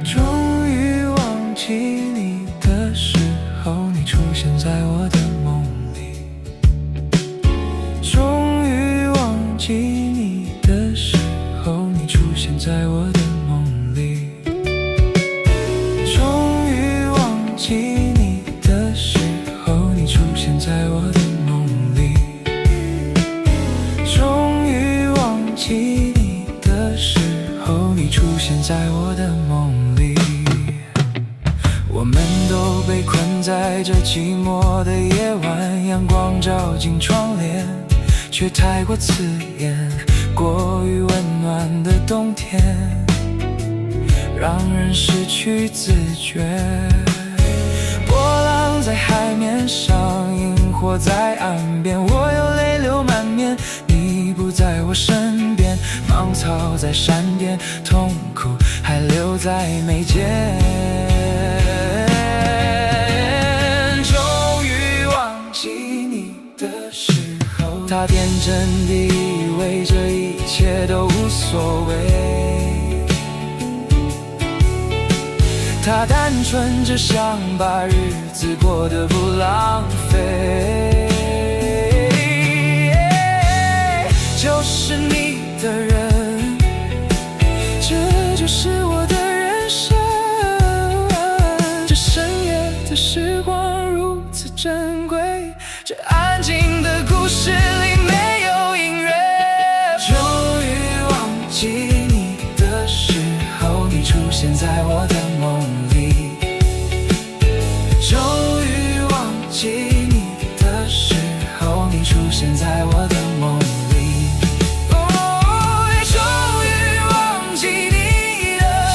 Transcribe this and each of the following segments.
终于忘记你的时候，你出现在我的梦里。终于忘记你的时候，你出现在我的梦里。终于忘记你的时候，你出现在我的梦里。终于忘记你的时候，你出现在我的梦里。我们都被困在这寂寞的夜晚，阳光照进窗帘，却太过刺眼，过于温暖的冬天，让人失去自觉。波浪在海面上，萤火在岸边，我又泪流满面，你不在我身边，芒草在山巅，痛苦还留在眉间。终于忘记你的时候，他天真地以为这一切都无所谓，他单纯只想把日子过得不浪费。就是你的人，这就是我的人生。这深夜的时光如此珍贵，这安静的故事里没有音乐。终于忘记你的时候，你出现在我的梦里。终于忘记你的时候，你出现在我的梦里。终于忘记你的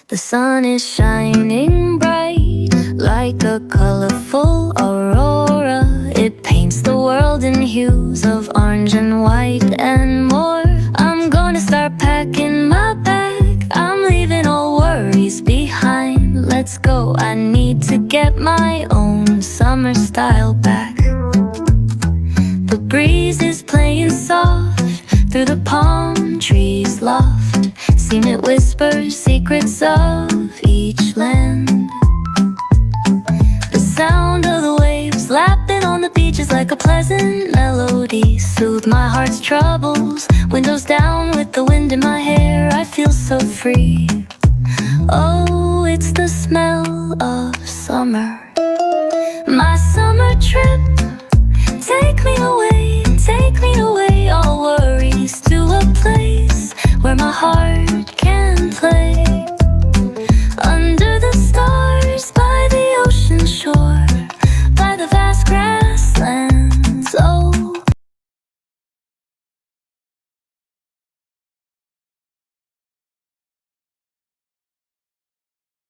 The sun is shining bright like a colorful aurora. It paints the world in hues of orange and white and more. I'm gonna start packing my bag. I'm leaving all worries behind. Let's go, I need to get my own summer style back. The breeze is playing soft through the palm trees loft. Seen it whisper secrets of each land. The sound of the waves lapping on the beach is like a pleasant melody. Soothe my heart's troubles. Windows down with the wind in my hair, I feel so free. Oh, it's the smell of summer. My summer trip, take me away, all worries to a place where my heart